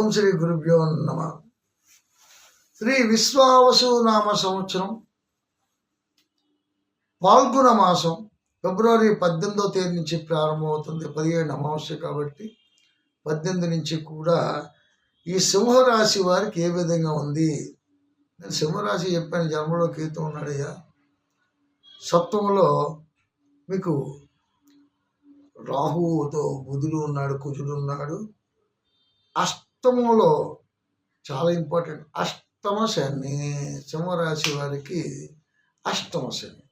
ఓం శ్రీ గురుభ్యో నమ. శ్రీ విశ్వావసు నామ సంవత్సరం పాల్గొన మాసం ఫిబ్రవరి 18వ తేదీ నుంచి ప్రారంభమవుతుంది. 17 అమావాస్య కాబట్టి 18 నుంచి కూడా ఈ సింహరాశి వారికి ఏ విధంగా ఉంది. నేను సింహరాశి చెప్పాను, జన్మలో కేతు ఉన్నాడయ్యా. సప్తమంలో మీకు రాహువుతో బుధుడు ఉన్నాడు, కుజుడు ఉన్నాడు. అష్టమంలో చాలా ఇంపార్టెంట్ అష్టమ శని. సింహరాశి వారికి అష్టమ శని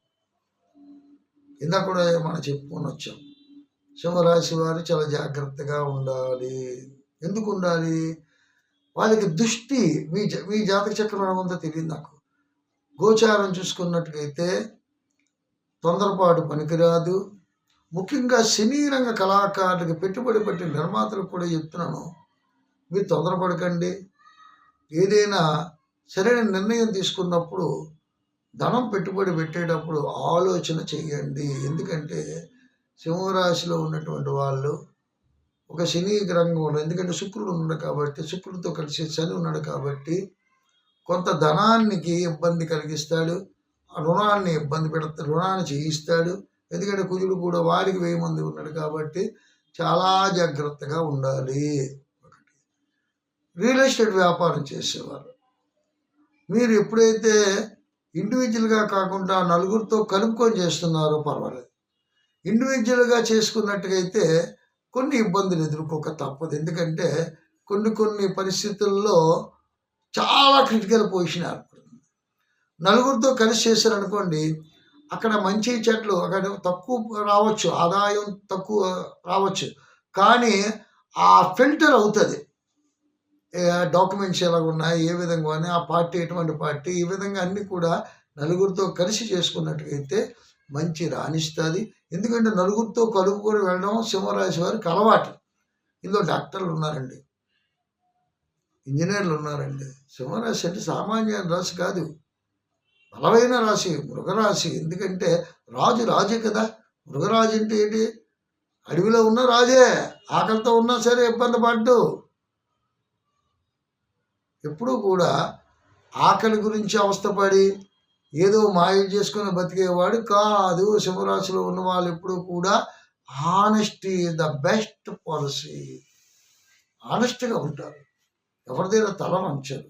ఇందాక కూడా మనం చెప్పుకొని వచ్చాం. సింహరాశి వారు చాలా జాగ్రత్తగా ఉండాలి. ఎందుకు ఉండాలి? వాళ్ళకి దృష్టి మీ జాతక చక్రం అంతా తెలియదు నాకు. గోచారం చూసుకున్నట్టుగైతే తొందరపాటు పనికిరాదు. ముఖ్యంగా సినీ రంగ కళాకారులకు పెట్టుబడి పెట్టిన నిర్మాతలకు కూడా చెప్తున్నాను, మీరు తొందరపడకండి. ఏదైనా సరైన నిర్ణయం తీసుకున్నప్పుడు ధనం పెట్టుబడి పెట్టేటప్పుడు ఆలోచన చేయండి. ఎందుకంటే సింహరాశిలో ఉన్నటువంటి వాళ్ళు ఒక శని రంగంలో, ఎందుకంటే శుక్రుడు ఉన్నాడు కాబట్టి, శుక్రుడితో కలిసి శని ఉన్నాడు కాబట్టి కొంత ధనానికి ఇబ్బంది కలిగిస్తాడు, రుణాన్ని ఇబ్బంది పెడతాడు, రుణాన్ని చేయిస్తాడు. ఎందుకంటే కుజుడు కూడా వారికి 1000 మంది ఉన్నాడు కాబట్టి చాలా జాగ్రత్తగా ఉండాలి. రియల్ ఎస్టేట్ వ్యాపారం చేసేవారు, మీరు ఎప్పుడైతే ఇండివిజువల్గా కాకుండా నలుగురితో కలుపుకొని చేస్తున్నారో పర్వాలేదు. ఇండివిజువల్గా చేసుకున్నట్టుగైతే కొన్ని ఇబ్బందులు ఎదుర్కోక తప్పదు. ఎందుకంటే కొన్ని పరిస్థితుల్లో చాలా క్రిటికల్ పొజిషన్ ఏర్పడుతుంది. నలుగురితో కలిసి చేశారనుకోండి, అక్కడ మంచి చెట్లు అక్కడ తక్కువ రావచ్చు, ఆదాయం తక్కువ రావచ్చు, కానీ ఆ ఫిల్టర్ అవుతుంది. డాక్యుమెంట్స్ ఎలా ఉన్నాయి, ఏ విధంగా ఉన్నాయి, ఆ పార్టీ ఎటువంటి పార్టీ, ఈ విధంగా అన్నీ కూడా నలుగురితో కలిసి చేసుకున్నట్టుగైతే మంచి రాణిస్తుంది. ఎందుకంటే నలుగురితో కలుపుకొని వెళ్ళడం సింహరాశి వారికి అలవాటు. ఇందులో డాక్టర్లు ఉన్నారండి, ఇంజనీర్లు ఉన్నారండి. సింహరాశి అంటే సామాన్య రాశి కాదు, బలమైన రాశి, మృగరాశి. ఎందుకంటే రాజే కదా. మృగరాజు అంటే ఏంటి? అడవిలో ఉన్న రాజే, ఆకలితో ఉన్నా సరే ఇబ్బంది పడ్డు. ఎప్పుడూ కూడా ఆకలి గురించి అవస్థపడి ఏదో మాయం చేసుకుని బతికేవాడు కాదు. సింహరాశిలో ఉన్న వాళ్ళు ఎప్పుడూ కూడా ఆనెస్టీ ద బెస్ట్ పాలసీ. ఆనెస్ట్గా ఉంటారు, ఎవరిదైనా తల వంచరు.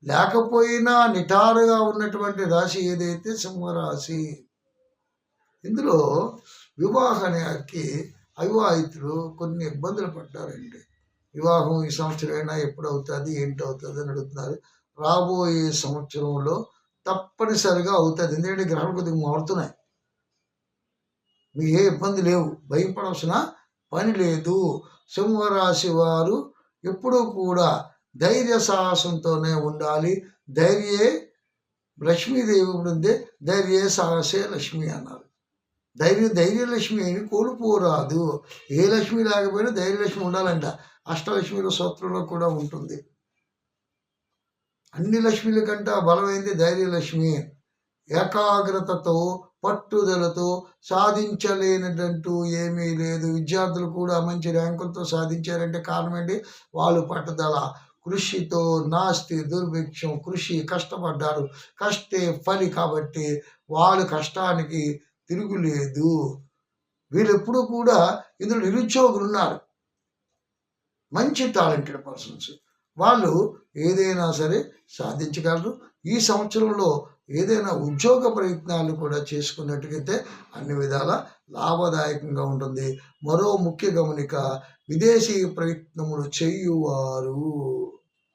లేకపోయినా నిటారుగా ఉన్నటువంటి రాశి ఏదైతే సింహరాశి. ఇందులో వివాహానికి అవివాహితులు కొన్ని ఇబ్బందులు పడ్డారండి. వివాహం ఈ సంవత్సరం అయినా ఎప్పుడు అవుతుంది, ఏంటవుతుంది అని అడుగుతున్నారు. రాబోయే సంవత్సరంలో తప్పనిసరిగా అవుతుంది. ఎందుకంటే గ్రహాలు కొద్దిగా మారుతున్నాయి. మీకు ఏ ఇబ్బంది లేవు, భయపడాల్సిన పని లేదు. సింహరాశి వారు ఎప్పుడూ కూడా ధైర్య సాహసంతోనే ఉండాలి. ధైర్యే లక్ష్మీదేవి ఉంటుంది, ధైర్యే సాహసే లక్ష్మి అన్నారు. ధైర్యలక్ష్మి అని కోల్పోరాదు. ఏ లక్ష్మి లేకపోయినా ధైర్యలక్ష్మి ఉండాలంట. అష్టలక్ష్మిల సూత్రంలో కూడా ఉంటుంది. అన్ని లక్ష్మిల కంటే బలమైంది ధైర్యలక్ష్మి. ఏకాగ్రతతో పట్టుదలతో సాధించలేనదంటూ ఏమీ లేదు. విద్యార్థులు కూడా మంచి ర్యాంకులతో సాధించారంటే కారణం ఏంటి? వాళ్ళు పట్టుదల, కృషితో నాస్తి దుర్భిక్షం. కృషి, కష్టపడ్డారు, కష్టే ఫలి కాబట్టి వాళ్ళ కష్టానికి తిరుగులేదు. వీళ్ళెప్పుడు కూడా ఇందులో నిరుద్యోగులు ఉన్నారు, మంచి టాలెంటెడ్ పర్సన్స్. వాళ్ళు ఏదైనా సరే సాధించగలరు. ఈ సంవత్సరంలో ఏదైనా ఉద్యోగ ప్రయత్నాలు కూడా చేసుకున్నట్టుగైతే అన్ని విధాల లాభదాయకంగా ఉంటుంది. మరో ముఖ్య గమనిక, విదేశీ ప్రయత్నములు చేయువారు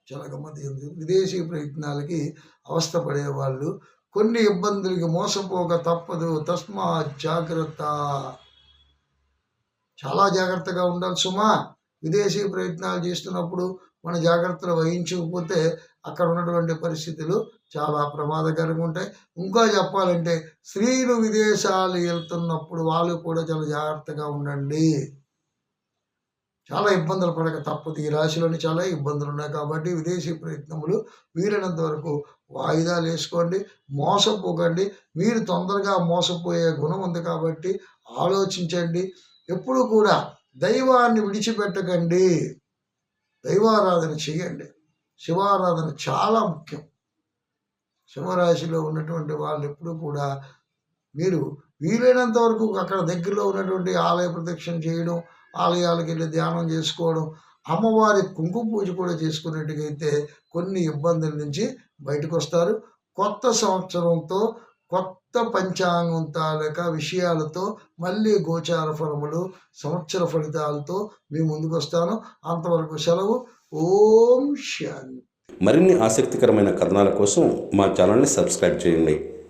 చాలా గమ్మత్తు. విదేశీ ప్రయత్నాలకి అవస్థపడే వాళ్ళు కొన్ని ఇబ్బందులకి మోసపోక తప్పదు. తస్మా జాగ్రత్త, చాలా జాగ్రత్తగా ఉండాలి సుమా. విదేశీ ప్రయత్నాలు చేస్తున్నప్పుడు మన జాగ్రత్తలు వహించకపోతే అక్కడ ఉన్నటువంటి పరిస్థితులు చాలా ప్రమాదకరంగా ఉంటాయి. ఇంకా చెప్పాలంటే స్త్రీలు విదేశాలు వెళ్తున్నప్పుడు వాళ్ళు కూడా చాలా జాగ్రత్తగా ఉండండి. చాలా ఇబ్బందులు పడక తప్పదు. ఈ రాశిలోని చాలా ఇబ్బందులు ఉన్నాయి కాబట్టి విదేశీ ప్రయత్నములు వీలైనంత వరకు వాయిదాలు వేసుకోండి. మోసపోకండి. మీరు తొందరగా మోసపోయే గుణం ఉంది కాబట్టి ఆలోచించండి. ఎప్పుడు కూడా దైవాన్ని విడిచిపెట్టకండి. దైవారాధన చేయండి. శివారాధన చాలా ముఖ్యం. సింహరాశిలో ఉన్నటువంటి వాళ్ళు ఎప్పుడూ కూడా మీరు వీలైనంత వరకు అక్కడ దగ్గరలో ఉన్నటువంటి ఆలయ ప్రదక్షిణ చేయడం, ఆలయాలకు వెళ్ళి ధ్యానం చేసుకోవడం, అమ్మవారి కుంకుమ పూజ కూడా చేసుకున్నట్టుగైతే కొన్ని ఇబ్బందుల నుంచి బయటకు వస్తారు. కొత్త సంవత్సరంతో కొత్త పంచాంగం తాలూకా విషయాలతో మళ్ళీ గోచార ఫలములు, సంవత్సర ఫలితాలతో మీ ముందుకు వస్తాను. అంతవరకు సెలవు. ఓం శాంతి. మరిన్ని ఆసక్తికరమైన కథనాల కోసం మా ఛానల్ని సబ్స్క్రైబ్ చేయండి.